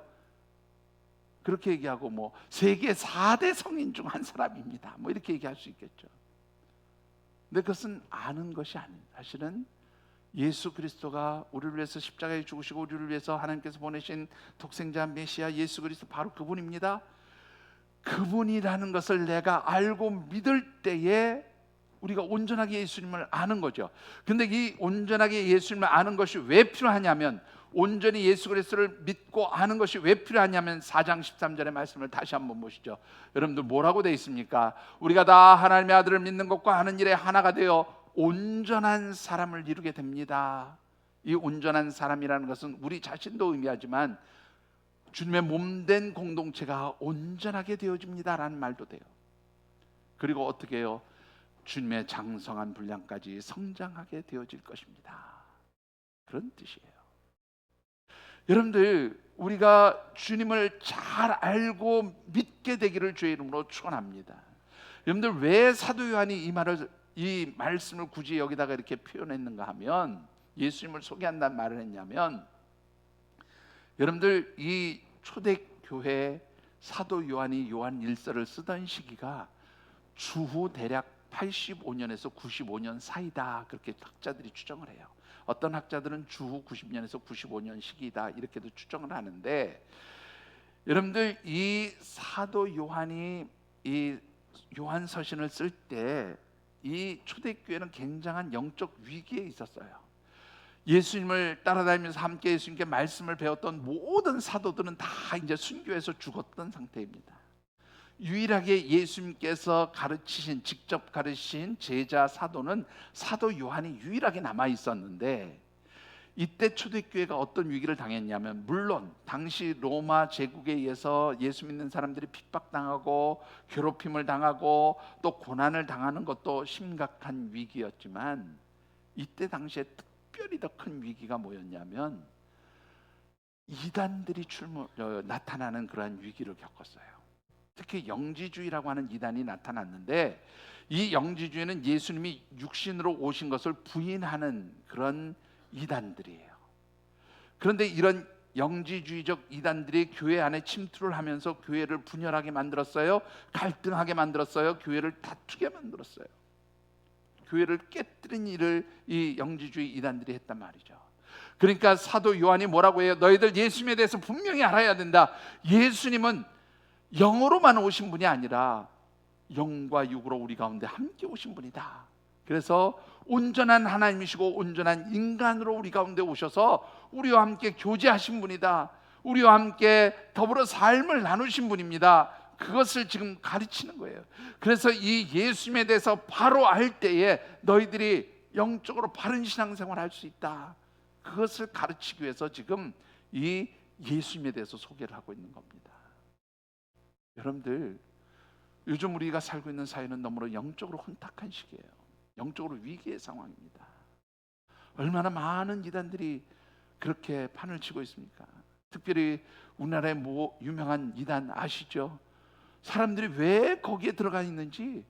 그렇게 얘기하고, 뭐 세계 4대 성인 중 한 사람입니다, 뭐 이렇게 얘기할 수 있겠죠. 근데 그것은 아는 것이 아닙니다. 사실은 예수 그리스도가 우리를 위해서 십자가에 죽으시고 우리를 위해서 하나님께서 보내신 독생자 메시아 예수 그리스도, 바로 그분입니다. 그분이라는 것을 내가 알고 믿을 때에 우리가 온전하게 예수님을 아는 거죠. 근데 이 온전하게 예수님을 아는 것이 왜 필요하냐면, 온전히 예수 그리스도를 믿고 아는 것이 왜 필요하냐면 4장 13절의 말씀을 다시 한번 보시죠. 여러분들 뭐라고 되어 있습니까? 우리가 다 하나님의 아들을 믿는 것과 하는 일에 하나가 되어 온전한 사람을 이루게 됩니다. 이 온전한 사람이라는 것은 우리 자신도 의미하지만 주님의 몸된 공동체가 온전하게 되어집니다라는 말도 돼요. 그리고 어떻게 해요? 주님의 장성한 분량까지 성장하게 되어질 것입니다. 그런 뜻이에요. 여러분들, 우리가 주님을 잘 알고 믿게 되기를 주의 이름으로 축원합니다. 여러분들, 왜 사도 요한이 이 말씀을 굳이 여기다가 이렇게 표현했는가 하면, 예수님을 소개한다는 말을 했냐면, 여러분들, 이 초대교회 사도 요한이 요한 1서를 쓰던 시기가 주후 대략 85년에서 95년 사이다, 그렇게 학자들이 추정을 해요. 어떤 학자들은 주후 90년에서 95년 시기다 이렇게도 추정을 하는데, 여러분들, 이 사도 요한이 이 요한 서신을 쓸 때 이 초대교회는 굉장한 영적 위기에 있었어요. 예수님을 따라다니면서 함께 예수님께 말씀을 배웠던 모든 사도들은 다 이제 순교해서 죽었던 상태입니다. 유일하게 예수님께서 직접 가르치신 제자 사도는 사도 요한이 유일하게 남아 있었는데, 이때 초대교회가 어떤 위기를 당했냐면, 물론 당시 로마 제국에 의해서 예수 믿는 사람들이 핍박당하고 괴롭힘을 당하고 또 고난을 당하는 것도 심각한 위기였지만, 이때 당시에 특별히 더 큰 위기가 뭐였냐면 이단들이 나타나는 그러한 위기를 겪었어요. 특히 영지주의라고 하는 이단이 나타났는데, 이 영지주의는 예수님이 육신으로 오신 것을 부인하는 그런 이단들이에요. 그런데 이런 영지주의적 이단들이 교회 안에 침투를 하면서 교회를 분열하게 만들었어요. 갈등하게 만들었어요. 교회를 다투게 만들었어요. 교회를 깨뜨린 일을 이 영지주의 이단들이 했단 말이죠. 그러니까 사도 요한이 뭐라고 해요? 너희들 예수님에 대해서 분명히 알아야 된다. 예수님은 영으로만 오신 분이 아니라 영과 육으로 우리 가운데 함께 오신 분이다. 그래서 온전한 하나님이시고 온전한 인간으로 우리 가운데 오셔서 우리와 함께 교제하신 분이다. 우리와 함께 더불어 삶을 나누신 분입니다. 그것을 지금 가르치는 거예요. 그래서 이 예수님에 대해서 바로 알 때에 너희들이 영적으로 바른 신앙생활을 할 수 있다. 그것을 가르치기 위해서 지금 이 예수님에 대해서 소개를 하고 있는 겁니다. 여러분들, 요즘 우리가 살고 있는 사회는 너무나 영적으로 혼탁한 시기예요. 영적으로 위기의 상황입니다. 얼마나 많은 이단들이 그렇게 판을 치고 있습니까? 특별히 우리나라의 유명한 이단 아시죠? 사람들이 왜 거기에 들어가 있는지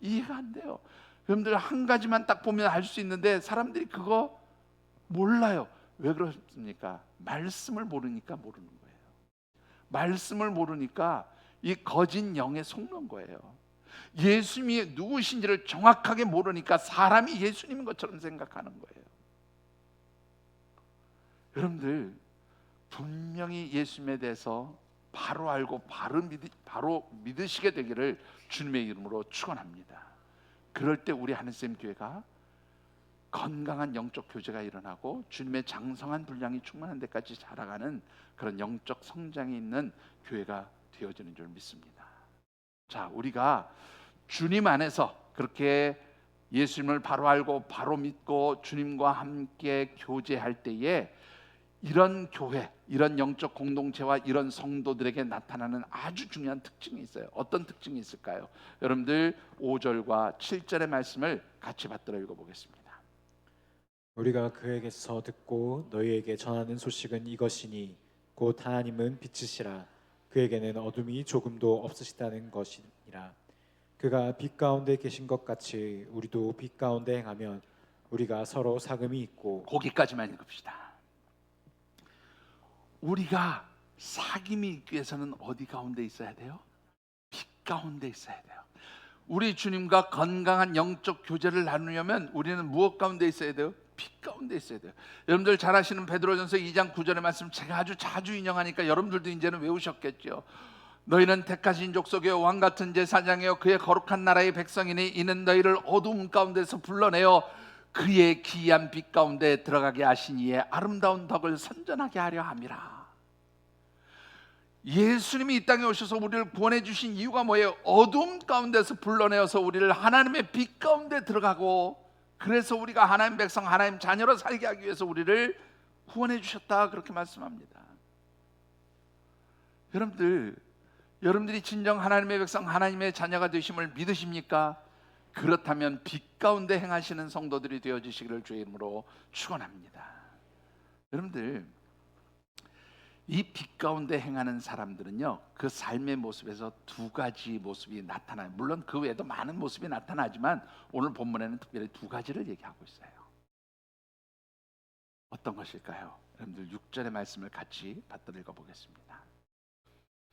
이해가 안 돼요. 여러분들, 한 가지만 딱 보면 알 수 있는데 사람들이 그거 몰라요. 왜 그렇습니까? 말씀을 모르니까 모르는 거예요. 말씀을 모르니까 이 거짓 영에 속는 거예요. 예수님이 누구신지를 정확하게 모르니까 사람이 예수님인 것처럼 생각하는 거예요. 여러분들, 분명히 예수님에 대해서 바로 알고 바로 믿으시게 되기를 주님의 이름으로 축원합니다. 그럴 때 우리 하늘샘 교회가 건강한 영적 교제가 일어나고 주님의 장성한 분량이 충만한 데까지 자라가는 그런 영적 성장이 있는 교회가 되어지는 줄 믿습니다. 자, 우리가 주님 안에서 그렇게 예수님을 바로 알고 바로 믿고 주님과 함께 교제할 때에 이런 교회, 이런 영적 공동체와 이런 성도들에게 나타나는 아주 중요한 특징이 있어요. 어떤 특징이 있을까요? 여러분들 5절과 7절의 말씀을 같이 받들어 읽어보겠습니다.
우리가 그에게서 듣고 너희에게 전하는 소식은 이것이니 곧 하나님은 빛이시라. 그에게는 어둠이 조금도 없으시다는 것이니라. 그가 빛 가운데 계신 것 같이 우리도 빛 가운데 행하면 우리가 서로 사귐이 있고.
거기까지만 읽읍시다. 우리가 사귐이 있기 위해서는 어디 가운데 있어야 돼요? 빛 가운데 있어야 돼요. 우리 주님과 건강한 영적 교제를 나누려면 우리는 무엇 가운데 있어야 돼요? 빛 가운데 있어야 돼요. 여러분들 잘 아시는 베드로전서 2장 9절의 말씀 제가 아주 자주 인용하니까 여러분들도 이제는 외우셨겠죠. 너희는 택하신 족속의 왕 같은 제사장이요 그의 거룩한 나라의 백성이니 이는 너희를 어두움 가운데서 불러내어 그의 기이한 빛 가운데 들어가게 하신 이의 아름다운 덕을 선전하게 하려 함이라. 예수님이 이 땅에 오셔서 우리를 구원해 주신 이유가 뭐예요? 어둠 가운데서 불러내어서 우리를 하나님의 빛 가운데 들어가고, 그래서 우리가 하나님 백성, 하나님 자녀로 살게 하기 위해서 우리를 구원해 주셨다, 그렇게 말씀합니다. 여러분들이 진정 하나님의 백성, 하나님의 자녀가 되심을 믿으십니까? 그렇다면 빛 가운데 행하시는 성도들이 되어주시기를 주의 이름으로 축원합니다. 여러분들, 이 빛 가운데 행하는 사람들은요, 그 삶의 모습에서 두 가지 모습이 나타나요. 물론 그 외에도 많은 모습이 나타나지만 오늘 본문에는 특별히 두 가지를 얘기하고 있어요. 어떤 것일까요? 여러분들 6절의 말씀을 같이 받들어 읽어보겠습니다.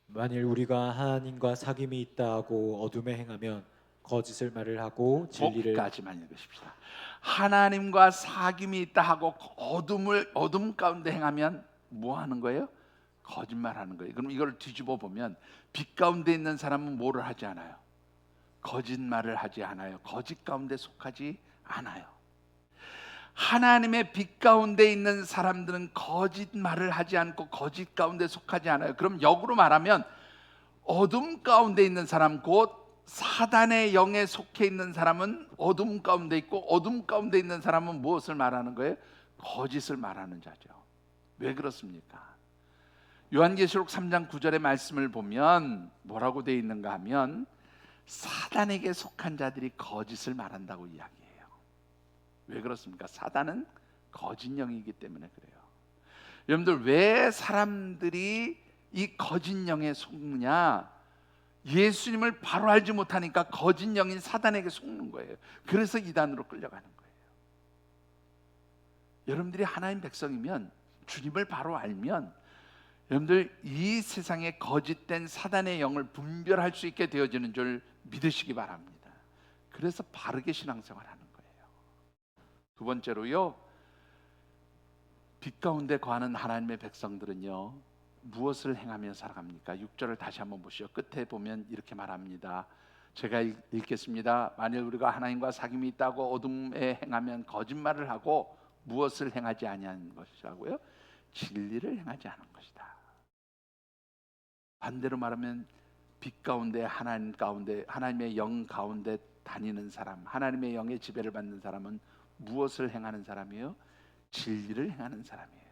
만일 우리가 하나님과 사귐이 있다 하고 어둠에 행하면 거짓을 말을 하고 진리를.
거기까지만 읽으십시다. 하나님과 사귐이 있다 하고 어둠 가운데 행하면 뭐 하는 거예요? 거짓말하는 거예요. 그럼 이걸 뒤집어 보면 빛 가운데 있는 사람은 뭐를 하지 않아요? 거짓말을 하지 않아요. 거짓 가운데 속하지 않아요. 하나님의 빛 가운데 있는 사람들은 거짓말을 하지 않고 거짓 가운데 속하지 않아요. 그럼 역으로 말하면 어둠 가운데 있는 사람, 곧 사단의 영에 속해 있는 사람은 어둠 가운데 있고, 어둠 가운데 있는 사람은 무엇을 말하는 거예요? 거짓을 말하는 자죠. 왜 그렇습니까? 요한계시록 3장 9절의 말씀을 보면 뭐라고 되어 있는가 하면 사단에게 속한 자들이 거짓을 말한다고 이야기해요. 왜 그렇습니까? 사단은 거짓 영이기 때문에 그래요. 여러분들, 왜 사람들이 이 거짓 영에 속느냐? 예수님을 바로 알지 못하니까 거짓 영인 사단에게 속는 거예요. 그래서 이단으로 끌려가는 거예요. 여러분들이 하나님 백성이면, 주님을 바로 알면 여러분들 이 세상에 거짓된 사단의 영을 분별할 수 있게 되어지는 줄 믿으시기 바랍니다. 그래서 바르게 신앙생활하는 거예요. 두 번째로요, 빛 가운데 거하는 하나님의 백성들은요, 무엇을 행하며 살아갑니까? 6절을 다시 한번 보시죠. 끝에 보면 이렇게 말합니다. 제가 읽겠습니다. 만일 우리가 하나님과 사귐이 있다고 어둠에 행하면 거짓말을 하고 무엇을 행하지 아니하는 것이라고요? 진리를 행하지 않은 것이다. 반대로 말하면 빛 가운데, 하나님 가운데, 하나님의 영 가운데 다니는 사람, 하나님의 영의 지배를 받는 사람은 무엇을 행하는 사람이에요? 진리를 행하는 사람이에요.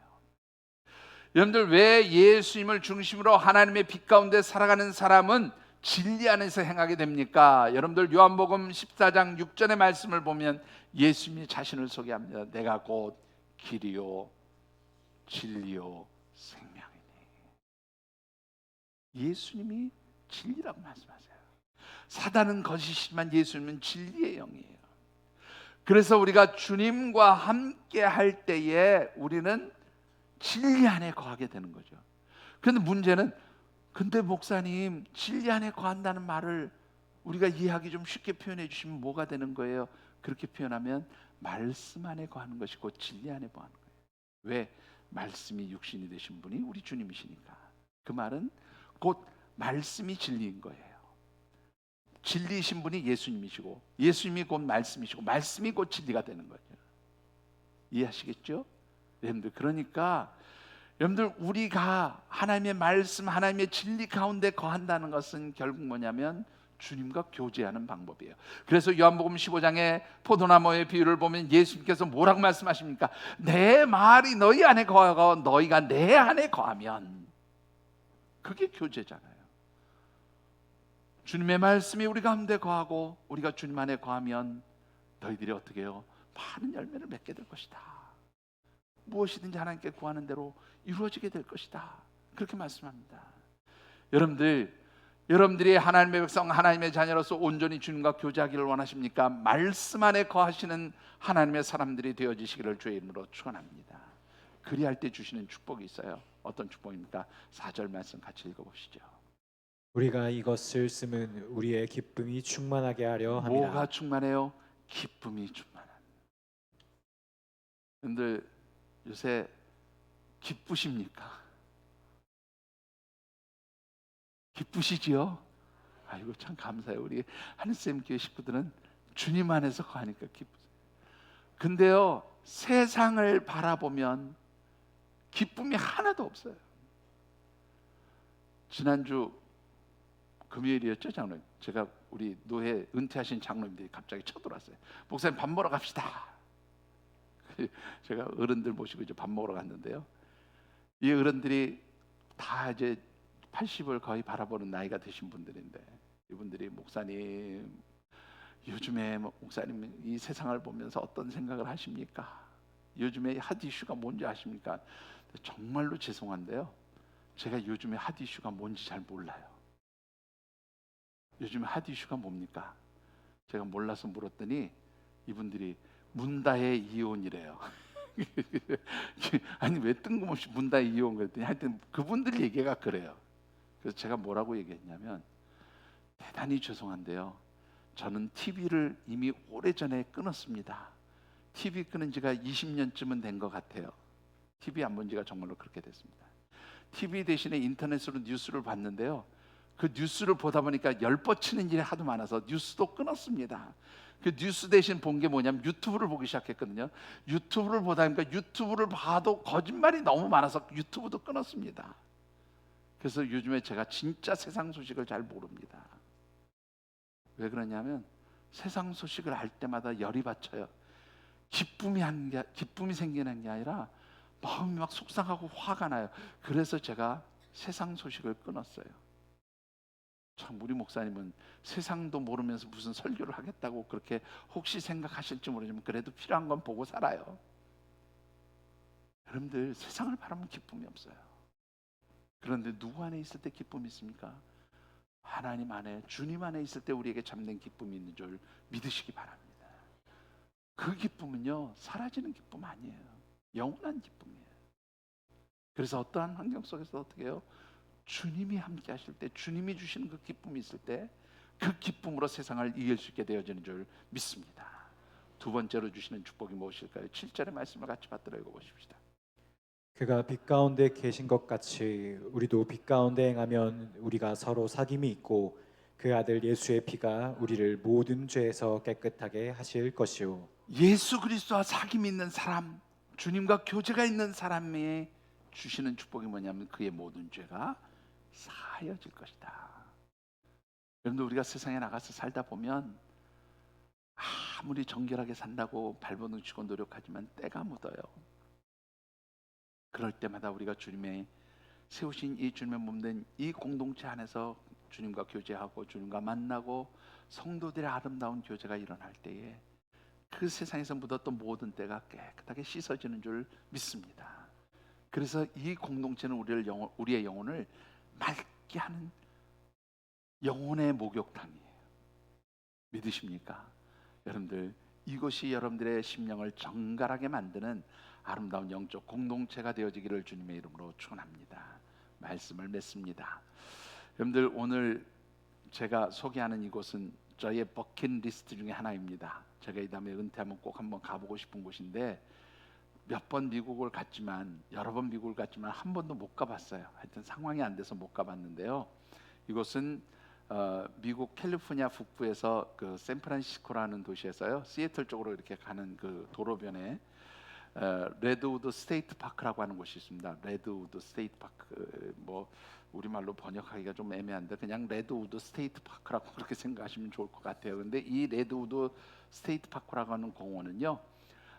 여러분들, 왜 예수님을 중심으로 하나님의 빛 가운데 살아가는 사람은 진리 안에서 행하게 됩니까? 여러분들, 요한복음 14장 6절의 말씀을 보면 예수님이 자신을 소개합니다. 내가 곧 길이요 진리요 생명이니. 예수님이 진리라고 말씀하세요. 사단은 거짓이지만 예수님은 진리의 영이에요. 그래서 우리가 주님과 함께 할 때에 우리는 진리 안에 거하게 되는 거죠. 그런데 문제는, 근데 목사님, 진리 안에 거한다는 말을 우리가 이해하기 좀 쉽게 표현해 주시면 뭐가 되는 거예요? 그렇게 표현하면 말씀 안에 거하는 것이고 진리 안에 거하는 거예요. 왜? 말씀이 육신이 되신 분이 우리 주님이시니까. 그 말은 곧 말씀이 진리인 거예요. 진리이신 분이 예수님이시고, 예수님이 곧 말씀이시고, 말씀이 곧 진리가 되는 거죠. 이해하시겠죠? 여러분들, 그러니까 여러분들, 우리가 하나님의 말씀, 하나님의 진리 가운데 거한다는 것은 결국 뭐냐면 주님과 교제하는 방법이에요. 그래서 요한복음 15장에 포도나무의 비유를 보면 예수님께서 뭐라고 말씀하십니까? 내 말이 너희 안에 거하고 너희가 내 안에 거하면, 그게 교제잖아요. 주님의 말씀이 우리 가운데 거하고 우리가 주님 안에 거하면 너희들이 어떻게 해요? 많은 열매를 맺게 될 것이다. 무엇이든지 하나님께 구하는 대로 이루어지게 될 것이다. 그렇게 말씀합니다. 여러분들이 하나님의 백성, 하나님의 자녀로서 온전히 주님과 교제하기를 원하십니까? 말씀 안에 거하시는 하나님의 사람들이 되어지시기를 주의 이름으로 축원합니다. 그리할 때 주시는 축복이 있어요. 어떤 축복입니까? 4절 말씀 같이 읽어보시죠.
우리가 이것을 쓰면 우리의 기쁨이 충만하게 하려 함이라.
뭐가 충만해요? 기쁨이 충만한. 근데 요새 기쁘십니까? 기쁘시지요? 아이고 참 감사해요. 우리 하늘쌤 교회 식구들은 주님 안에서 거하니까 기쁘세요. 근데요, 세상을 바라보면 기쁨이 하나도 없어요. 지난주 금요일이었죠, 장로님? 제가 우리 노회 은퇴하신 장로님들이 갑자기 쳐들어왔어요. 목사님 밥 먹으러 갑시다. 제가 어른들 모시고 이제 밥 먹으러 갔는데요, 이 어른들이 다 이제 80을 거의 바라보는 나이가 되신 분들인데, 이분들이 목사님, 요즘에 목사님 이 세상을 보면서 어떤 생각을 하십니까? 요즘에 핫 이슈가 뭔지 아십니까? 정말로 죄송한데요, 제가 요즘에 핫 이슈가 뭔지 잘 몰라요. 요즘에 핫 이슈가 뭡니까? 제가 몰라서 물었더니 이분들이 문다의 이혼이래요. 아니 왜 뜬금없이 문다의 이혼 그랬더니 하여튼 그분들 얘기가 그래요. 그래서 제가 뭐라고 얘기했냐면, 대단히 죄송한데요, 저는 TV를 이미 오래전에 끊었습니다. TV 끊은 지가 20년쯤은 된 것 같아요. TV 안 본 지가 정말로 그렇게 됐습니다. TV 대신에 인터넷으로 뉴스를 봤는데요, 그 뉴스를 보다 보니까 열뻗치는 일이 하도 많아서 뉴스도 끊었습니다. 그 뉴스 대신 본 게 뭐냐면 유튜브를 보기 시작했거든요. 유튜브를 보다 보니까 유튜브를 봐도 거짓말이 너무 많아서 유튜브도 끊었습니다. 그래서 요즘에 제가 진짜 세상 소식을 잘 모릅니다. 왜 그러냐면 세상 소식을 알 때마다 열이 받쳐요. 기쁨이 생기는 게 아니라 마음이 막 속상하고 화가 나요. 그래서 제가 세상 소식을 끊었어요. 참 우리 목사님은 세상도 모르면서 무슨 설교를 하겠다고 그렇게 혹시 생각하실지 모르지만 그래도 필요한 건 보고 살아요. 여러분들 세상을 바라보면 기쁨이 없어요. 그런데 누구 안에 있을 때 기쁨이 있습니까? 하나님 안에, 주님 안에 있을 때 우리에게 참된 기쁨이 있는 줄 믿으시기 바랍니다. 그 기쁨은요, 사라지는 기쁨 아니에요. 영원한 기쁨이에요. 그래서 어떠한 환경 속에서 어떻게 해요? 주님이 함께 하실 때, 주님이 주시는 그 기쁨이 있을 때 그 기쁨으로 세상을 이길 수 있게 되어지는 줄 믿습니다. 두 번째로 주시는 축복이 무엇일까요? 7절의 말씀을 같이 받들어 읽어보십시다.
그가 빛 가운데 계신 것 같이 우리도 빛 가운데 행하면 우리가 서로 사귐이 있고 그 아들 예수의 피가 우리를 모든 죄에서 깨끗하게 하실 것이요.
예수 그리스도와 사귐이 있는 사람, 주님과 교제가 있는 사람이 주시는 축복이 뭐냐면 그의 모든 죄가 사하여질 것이다. 여러분들, 우리가 세상에 나가서 살다 보면 아무리 정결하게 산다고 발버둥 치고 노력하지만 때가 묻어요. 그럴 때마다 우리가 주님의 세우신 이 주님의 몸된 이 공동체 안에서 주님과 교제하고 주님과 만나고 성도들의 아름다운 교제가 일어날 때에 그 세상에서 묻었던 모든 때가 깨끗하게 씻어지는 줄 믿습니다. 그래서 이 공동체는 우리의 영혼을 맑게 하는 영혼의 목욕탕이에요. 믿으십니까? 여러분들, 이것이 여러분들의 심령을 정갈하게 만드는 아름다운 영적 공동체가 되어지기를 주님의 이름으로 축원합니다. 말씀을 맺습니다. 여러분들, 오늘 제가 소개하는 이곳은 저의 버킷리스트 중에 하나입니다. 제가 이 다음에 은퇴하면 꼭 한번 가보고 싶은 곳인데, 몇 번 미국을 갔지만, 여러 번 미국을 갔지만 한 번도 못 가봤어요. 하여튼 상황이 안 돼서 못 가봤는데요, 이곳은 미국 캘리포니아 북부에서 그 샌프란시스코라는 도시에서요, 시애틀 쪽으로 이렇게 가는 그 도로변에 레드우드 스테이트 파크라고 하는 곳이 있습니다. 레드우드 스테이트 파크, 뭐 우리말로 번역하기가 좀 애매한데 그냥 레드우드 스테이트 파크라고 그렇게 생각하시면 좋을 것 같아요. 근데 이 레드우드 스테이트 파크라고 하는 공원은요,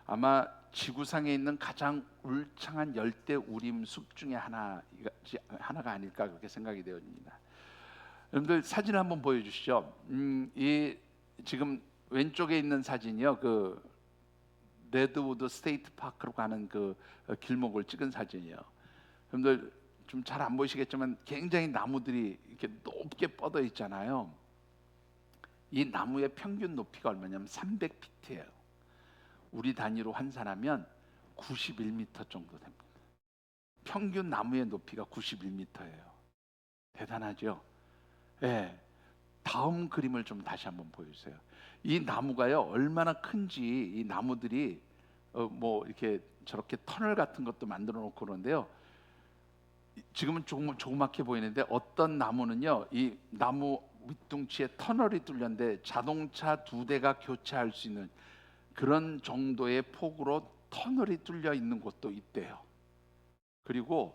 아마 지구상에 있는 가장 울창한 열대 우림 숲 중에 하나가 아닐까 그렇게 생각이 되어집니다. 여러분들 사진 한번 보여주시죠. 이 지금 왼쪽에 있는 사진이요, 그 레드우드 스테이트 파크로 가는 그 길목을 찍은 사진이에요. 여러분들 좀 잘 안 보이시겠지만 굉장히 나무들이 이렇게 높게 뻗어 있잖아요. 이 나무의 평균 높이가 얼마냐면 300피트예요. 우리 단위로 환산하면 91m 정도 됩니다. 평균 나무의 높이가 91m예요. 대단하죠? 예. 다음 그림을 좀 다시 한번 보여주세요. 이 나무가요 얼마나 큰지, 이 나무들이 뭐 이렇게 저렇게 터널 같은 것도 만들어 놓고 그러는데요. 지금은 조그맣게 보이는데 어떤 나무는요, 이 나무 밑둥치에 터널이 뚫렸는데 자동차 2대가 교차할 수 있는 그런 정도의 폭으로 터널이 뚫려 있는 곳도 있대요. 그리고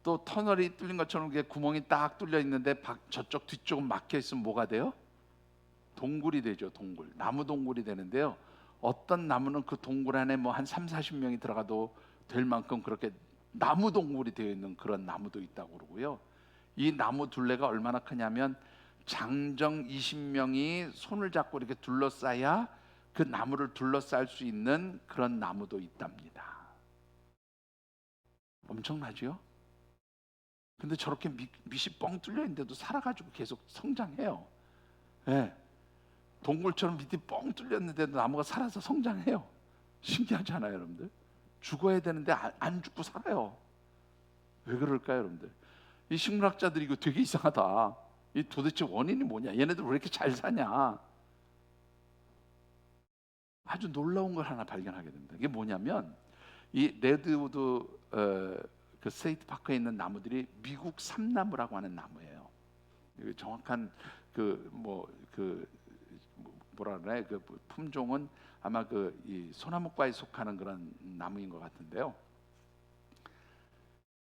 또 터널이 뚫린 것처럼 구멍이 딱 뚫려 있는데 저쪽 뒤쪽은 막혀 있으면 뭐가 돼요? 동굴이 되죠. 동굴. 나무 동굴이 되는데요. 어떤 나무는 그 동굴 안에 뭐 한 30-40명이 들어가도 될 만큼 그렇게 나무 동굴이 되어 있는 그런 나무도 있다고 그러고요. 이 나무 둘레가 얼마나 크냐면 장정 20명이 손을 잡고 이렇게 둘러싸야 그 나무를 둘러쌀 수 있는 그런 나무도 있답니다. 엄청나죠? 근데 저렇게 밑이 뻥 뚫려 있는데도 살아가지고 계속 성장해요. 예. 동굴처럼 밑이 뻥 뚫렸는데도 나무가 살아서 성장해요. 신기하지 않아요, 여러분들? 죽어야 되는데 안 죽고 살아요. 왜 그럴까요, 여러분들? 이 식물학자들이 이거 되게 이상하다. 이 도대체 원인이 뭐냐? 얘네들 왜 이렇게 잘 사냐? 아주 놀라운 걸 하나 발견하게 됩니다. 이게 뭐냐면 이 레드우드 그 스테이트 파크에 있는 나무들이 미국 삼나무라고 하는 나무예요. 정확한 뭐라 그래, 그 품종은 아마 이 소나무과에 속하는 그런 나무인 것 같은데요.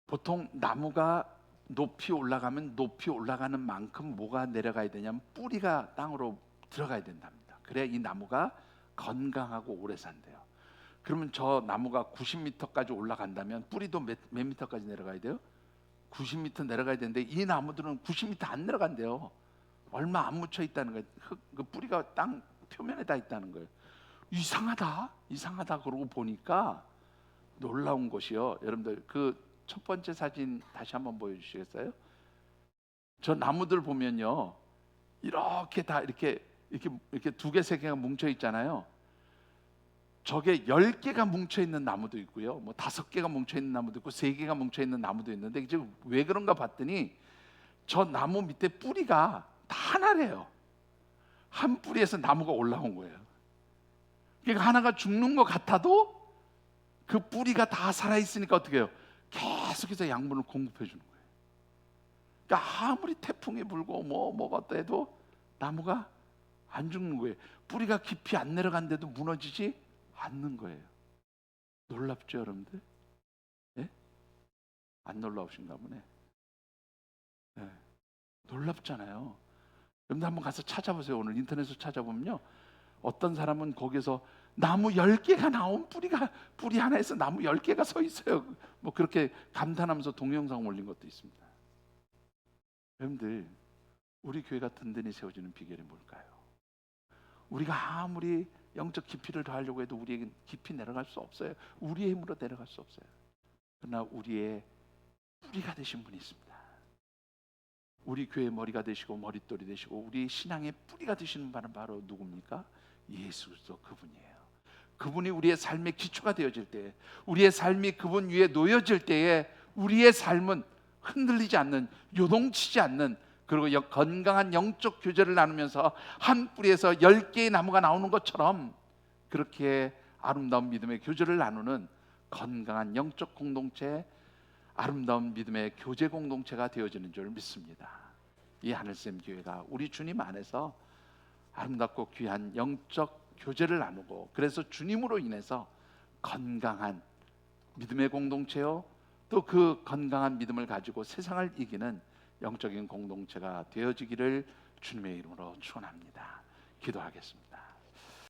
보통 나무가 높이 올라가면 높이 올라가는 만큼 뭐가 내려가야 되냐면 뿌리가 땅으로 들어가야 된답니다. 그래야 이 나무가 건강하고 오래 산대요. 그러면 저 나무가 90m까지 올라간다면 뿌리도 몇 미터까지 내려가야 돼요? 90m 내려가야 되는데 이 나무들은 90m 안 내려간대요. 얼마 안 묻혀 있다는 거예요. 그 뿌리가 땅 표면에 다 있다는 거예요. 이상하다 그러고 보니까 놀라운 것이요. 여러분들 그 첫 번째 사진 다시 한번 보여주시겠어요? 저 나무들 보면요, 이렇게 다 이렇게 2개, 3개가 뭉쳐 있잖아요. 저게 10개가 뭉쳐 있는 나무도 있고요, 뭐 5개가 뭉쳐 있는 나무도 있고 3개가 뭉쳐 있는 나무도 있는데 이제 왜 그런가 봤더니 저 나무 밑에 뿌리가 다 하나래요. 한 뿌리에서 나무가 올라온 거예요. 그러니까 하나가 죽는 것 같아도 그 뿌리가 다 살아 있으니까 어떻게 해요? 계속해서 양분을 공급해 주는 거예요. 그러니까 아무리 태풍이 불고 뭐가 해도 나무가 안 죽는 거예요. 뿌리가 깊이 안 내려간데도 무너지지 않는 거예요. 놀랍죠, 여러분들? 예? 안 놀라우신가 보네. 예. 놀랍잖아요. 여러분들 한번 가서 찾아보세요. 오늘 인터넷에서 찾아보면요, 어떤 사람은 거기서 나무 10개가 나온 뿌리 하나에서 나무 10개가 서 있어요. 뭐 그렇게 감탄하면서 동영상 올린 것도 있습니다. 여러분들, 우리 교회가 든든히 세워지는 비결이 뭘까요? 우리가 아무리 영적 깊이를 더하려고 해도 우리에게 깊이 내려갈 수 없어요. 우리의 힘으로 내려갈 수 없어요. 그러나 우리의 뿌리가 되신 분이 있습니다. 우리 교회의 머리가 되시고 머릿돌이 되시고 우리 신앙의 뿌리가 되시는 분은 바로 누굽니까? 예수 그리스도, 그분이에요. 그분이 우리의 삶의 기초가 되어질 때, 우리의 삶이 그분 위에 놓여질 때에 우리의 삶은 흔들리지 않는, 요동치지 않는, 그리고 건강한 영적 교제를 나누면서 한 뿌리에서 10개의 나무가 나오는 것처럼 그렇게 아름다운 믿음의 교제를 나누는 건강한 영적 공동체, 아름다운 믿음의 교제 공동체가 되어지는 줄 믿습니다. 이 하늘샘 교회가 우리 주님 안에서 아름답고 귀한 영적 교제를 나누고, 그래서 주님으로 인해서 건강한 믿음의 공동체요, 또 그 건강한 믿음을 가지고 세상을 이기는 영적인 공동체가 되어지기를 주님의 이름으로 축원합니다. 기도하겠습니다.